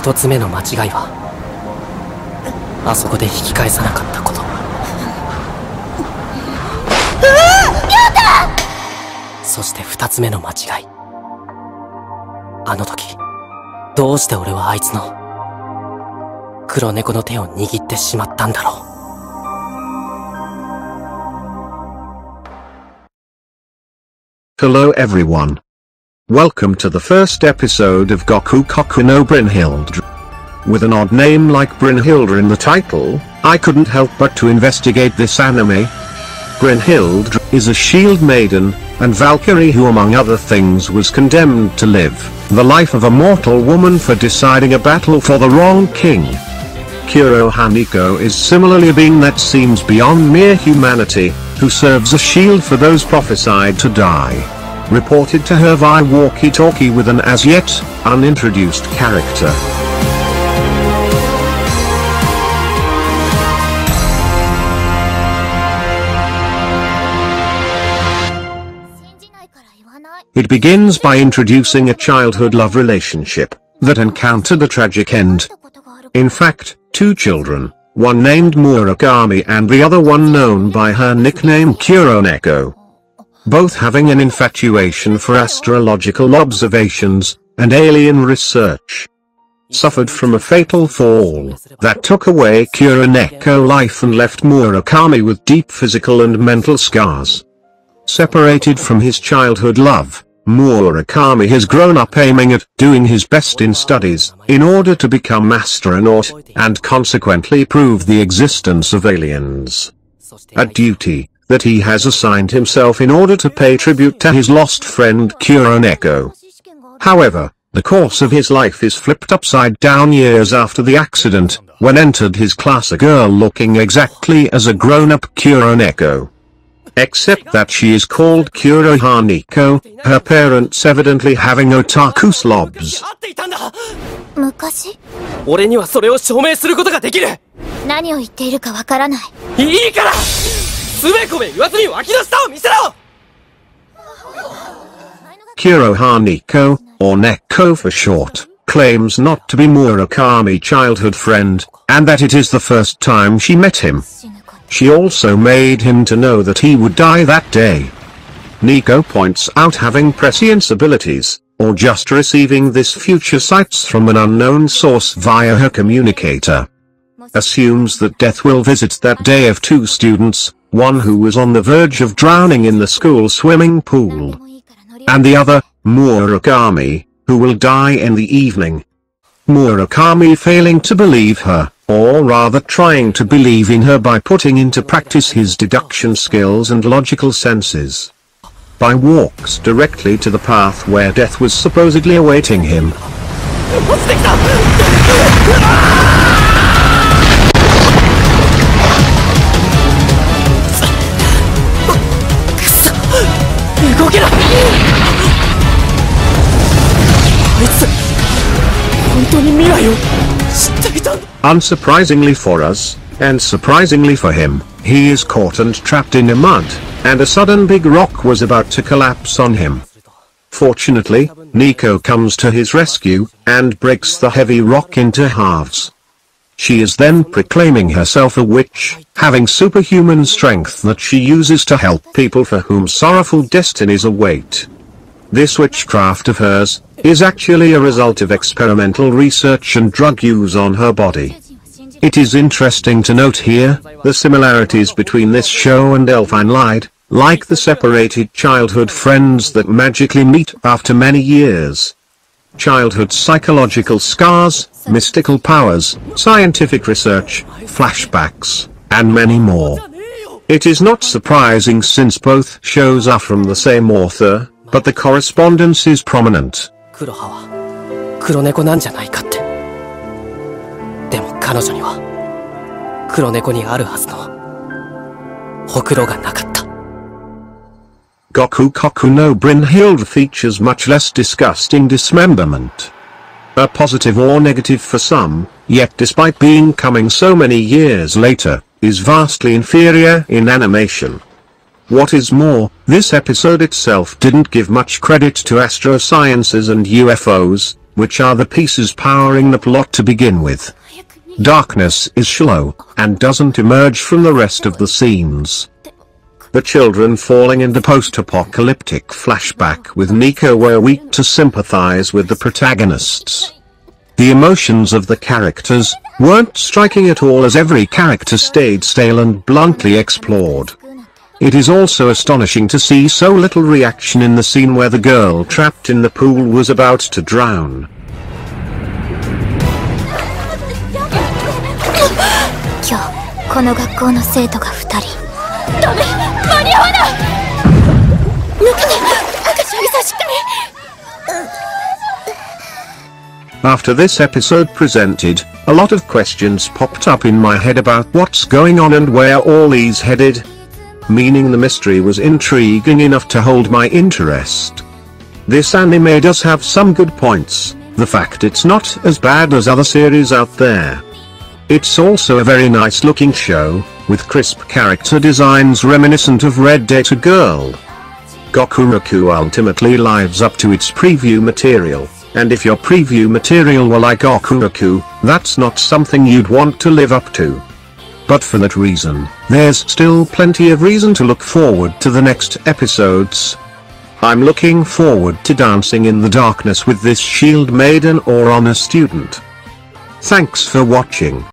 一つ目の間違いは、あそこで引き返さなかったこと。そして二つ目の間違い。あの時、どうして俺はあいつの黒猫の手を握ってしまったんだろう。Hello everyone. Welcome to the first episode of Gokukoku no Brynhildr. With an odd name like Brynhildr in the title, I couldn't help but to investigate this anime. Brynhildr is a shield maiden, and Valkyrie who among other things was condemned to live the life of a mortal woman for deciding a battle for the wrong king. Kuroha Neko is similarly a being that seems beyond mere humanity, who serves a shield for those prophesied to die. Reported to her via walkie-talkie with an as yet unintroduced character. It begins by introducing a childhood love relationship that encountered a tragic end. In fact, two children, one named Murakami and the other one known by her nickname Neko, both having an infatuation for astrological observations and alien research, suffered from a fatal fall that took away Neko's life and left Murakami with deep physical and mental scars. Separated from his childhood love, Murakami has grown up aiming at doing his best in studies, in order to become astronaut, and consequently prove the existence of aliens. A duty that he has assigned himself in order to pay tribute to his lost friend Neko. However, the course of his life is flipped upside down years after the accident, when entered his class a girl looking exactly as a grown-up Neko. Except that she is called Kuroha Neko, her parents evidently having otaku slobs. 昔？俺にはそれを証明することができる。何を言っているかわからない。いいから、つべこべ言わずに脇の下を見せろ。Kuroha Neko, or Neko for short, claims not to be Murakami's childhood friend, and that it is the first time she met him. She also made him to know that he would die that day. Neko points out having prescience abilities, or just receiving this future sights from an unknown source via her communicator. Assumes that death will visit that day of two students, one who was on the verge of drowning in the school swimming pool, and the other, Murakami, who will die in the evening. Murakami failing to believe her, or rather trying to believe in her by putting into practice his deduction skills and logical senses. By walks directly to the path where death was supposedly awaiting him. Unsurprisingly for us, and surprisingly for him, he is caught and trapped in a mud, and a sudden big rock was about to collapse on him. Fortunately, Neko comes to his rescue, and breaks the heavy rock into halves. She is then proclaiming herself a witch, having superhuman strength that she uses to help people for whom sorrowful destinies await. This witchcraft of hers is actually a result of experimental research and drug use on her body. It is interesting to note here the similarities between this show and Elfine Lied, like the separated childhood friends that magically meet after many years. Childhood psychological scars, mystical powers, scientific research, flashbacks, and many more. It is not surprising since both shows are from the same author, but the correspondence is prominent. 黒羽は黒猫なんじゃないかって。でも彼女には黒猫にあるはずのほくろがなかった。Gokukoku no Brynhildr features much less disgusting dismemberment. A positive or negative for some, yet despite being coming so many years later, is vastly inferior in animation. What is more, this episode itself didn't give much credit to astrosciences and UFOs, which are the pieces powering the plot to begin with. Darkness is shallow, and doesn't emerge from the rest of the scenes. The children falling into post-apocalyptic flashback with Neko were weak to sympathize with the protagonists. The emotions of the characters weren't striking at all, as every character stayed stale and bluntly explored. It is also astonishing to see so little reaction in the scene where the girl trapped in the pool was about to drown. 今日この学校の生徒が2人。ダメ、間に合わない。抜けて、柏木さんしっかり。After this episode presented, a lot of questions popped up in my head about what's going on and where all these headed. Meaning the mystery was intriguing enough to hold my interest. This anime does have some good points, the fact it's not as bad as other series out there. It's also a very nice looking show, with crisp character designs reminiscent of Red Data Girl. Gokukoku ultimately lives up to its preview material, and if your preview material were like Gokukoku, that's not something you'd want to live up to. But for that reason, there's still plenty of reason to look forward to the next episodes. I'm looking forward to dancing in the darkness with this shield maiden or honor student. Thanks for watching.